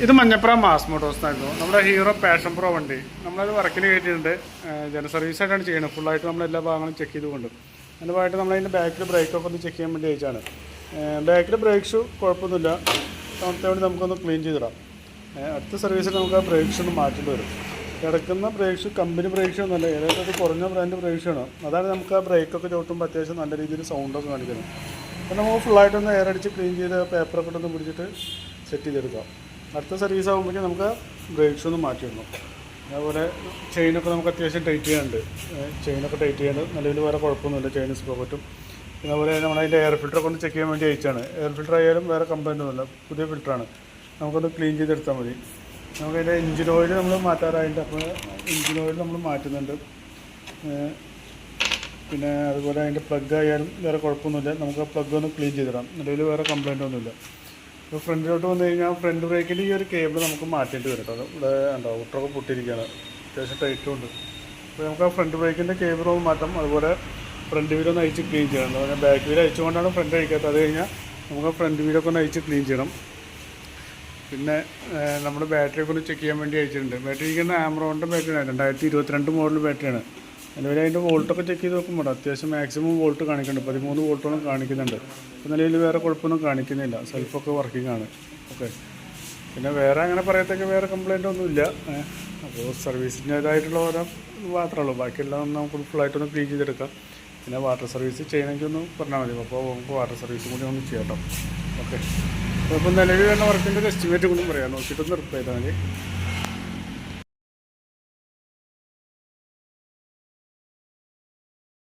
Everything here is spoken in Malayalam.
ഇത് മഞ്ഞപ്പുറം മാസ് മോട്ടോഴ്സായിരുന്നു. നമ്മുടെ ഹീറോ പാഷൻ പ്രോ വണ്ടി നമ്മളത് വർക്കിന് കയറ്റിയിട്ടുണ്ട്. ജന സർവീസായിട്ടാണ് ചെയ്യുന്നത്. ഫുള്ളായിട്ട് നമ്മളെല്ലാ ഭാഗങ്ങളും ചെക്ക് ചെയ്തുകൊണ്ട് അതിൻ്റെ ഭാഗമായിട്ട് നമ്മളതിൻ്റെ ബാക്കിൽ ബ്രേക്കൊക്കെ ഒന്ന് ചെക്ക് ചെയ്യാൻ വേണ്ടി അയച്ചാണ്. ബാക്കിൽ ബ്രേക്ക് ഷൂ കുഴപ്പമൊന്നുമില്ല. തവണത്തെ വേണ്ടി നമുക്കൊന്ന് ക്ലീൻ ചെയ്തിടാം. അടുത്ത സർവീസിൽ നമുക്ക് ആ ബ്രേക്ക് ഷൂ ഒന്ന് മാറ്റേണ്ടി വരും. കിടക്കുന്ന brake shoe company brake shoe ഒന്നുമല്ല, ഏതായാലും കുറഞ്ഞ ബ്രാൻഡ് ബ്രേക്ക് ഷൂ ആണ്. അതാണ് നമുക്ക് ആ ബ്രേക്കൊക്കെ ചവിട്ടുമ്പോൾ അത്യാവശ്യം നല്ല രീതിയിൽ സൗണ്ടൊക്കെ കാണിക്കുന്നത്. അപ്പോൾ നമുക്ക് ഫുള്ളായിട്ടൊന്ന് എയർ അടിച്ച് ക്ലീൻ ചെയ്ത് പേപ്പറൊക്കെ ഒന്ന് പിടിച്ചിട്ട് സെറ്റ് ചെയ്തെടുക്കാം. അടുത്ത സർവീസ് ആകുമ്പോഴേക്കും നമുക്ക് ബ്രേക്ക് ഷൂ ഒന്ന് മാറ്റിയിടണം. അതുപോലെ ചെയിനൊക്കെ നമുക്ക് അത്യാവശ്യം ടൈറ്റ് ചെയ്യാനുണ്ട്. ചെയിനൊക്കെ ടൈറ്റ് ചെയ്യാണ്ട് നിലവിൽ വേറെ കുഴപ്പമൊന്നുമില്ല. ചെയിൻ സ്പ്രോക്കറ്റും പിന്നെ അതുപോലെ നമ്മളതിൻ്റെ എയർ ഫിൽറ്ററൊക്കെ ഒന്ന് ചെക്ക് ചെയ്യാൻ വേണ്ടി അയച്ചാണ്. എയർ ഫിൽറ്റർ ആയാലും വേറെ കംപ്ലൈൻ്റ് ഒന്നുമില്ല, പുതിയ ഫിൽറ്ററാണ്. നമുക്കൊന്ന് ക്ലീൻ ചെയ്തെടുത്താൽ മതി. നമുക്കതിൻ്റെ എഞ്ചിൻ ഓയിൽ നമ്മൾ മാറ്റാറായിട്ട്, അപ്പോൾ എഞ്ചിൻ ഓയിൽ നമ്മൾ മാറ്റുന്നുണ്ട്. പിന്നെ അതുപോലെ അതിൻ്റെ പ്ലഗ് ആയാലും വേറെ കുഴപ്പമൊന്നുമില്ല. നമുക്ക് ആ പ്ലഗ് ഒന്ന് ക്ലീൻ ചെയ്തിടാം. നിലവിൽ വേറെ കംപ്ലൈൻ്റ് ഒന്നുമില്ല. ഇപ്പോൾ ഫ്രണ്ടിലോട്ട് വന്നു കഴിഞ്ഞാൽ ഫ്രണ്ട് ബ്രേക്കിൻ്റെ ഈ ഒരു കേബിൾ നമുക്ക് മാറ്റേണ്ടി വരും കേട്ടോ. ഇവിടെ ഉണ്ടോ ഔട്ടറൊക്കെ പൊട്ടിയിരിക്കുകയാണ്, അത്യാവശ്യം ടൈറ്റും ഉണ്ട്. അപ്പോൾ നമുക്ക് ആ ഫ്രണ്ട് ബ്രേക്കിൻ്റെ കേബിൾ ഒന്ന് മാറ്റാം. അതുപോലെ ഫ്രണ്ട് വീലൊന്ന് അയച്ച് ക്ലീൻ ചെയ്യണം. എന്ന് പറഞ്ഞാൽ ബാക്ക് വീൽ അയച്ചുകൊണ്ടാണ് ഫ്രണ്ട് അയക്കാത്തത്. അത് കഴിഞ്ഞാൽ നമുക്ക് ഫ്രണ്ട് വീലൊക്കെ ഒന്ന് അയച്ച് ക്ലീൻ ചെയ്യണം. പിന്നെ നമ്മുടെ ബാറ്ററിയൊക്കെ ഒന്ന് ചെക്ക് ചെയ്യാൻ വേണ്ടി അയച്ചിട്ടുണ്ട്. ബാറ്ററി ഇരിക്കുന്ന ആമറോണിൻ്റെ ബാറ്ററിയാണ്, 2022 മോഡൽ ബാറ്ററിയാണ്. നിലവിൽ അതിൻ്റെ വോൾട്ടൊക്കെ ചെക്ക് ചെയ്ത് നോക്കുമ്പോൾ അത്യാവശ്യം മാക്സിമം വോൾട്ട് കാണിക്കുന്നുണ്ട്, 13 വോൾട്ടോളം കാണിക്കുന്നുണ്ട്. അപ്പോൾ നിലവിൽ വേറെ കുഴപ്പമൊന്നും കാണിക്കുന്നില്ല, സെൽഫൊക്കെ വർക്കിംഗ് ആണ്. ഓക്കെ, പിന്നെ വേറെ അങ്ങനെ പറയത്തൊക്കെ വേറെ കംപ്ലൈൻ്റ് ഒന്നുമില്ല. അപ്പോൾ സർവീസിൻ്റേതായിട്ടുള്ള ഓരോ മാത്രമേ ഉള്ളൂ. ബാക്കിയെല്ലാം നമുക്ക് ഫുള്ളായിട്ടൊന്ന് ക്ലീൻ ചെയ്തെടുക്കാം. പിന്നെ വാട്ടർ സർവീസ് ചെയ്യണമെങ്കിൽ ഒന്ന് പറഞ്ഞാൽ മതി. അപ്പോൾ നമുക്ക് വാട്ടർ സർവീസും കൂടി ഒന്ന് ചെയ്യാം കേട്ടോ. ഓക്കെ, അപ്പോൾ ഇപ്പം നിലവിൽ വരുന്ന വർക്കിൻ്റെ എസ്റ്റിമേറ്റ് കൂടി പറയാം, നോക്കിയിട്ടൊന്ന് റിപ്ലൈ ചെയ്താൽ മതി.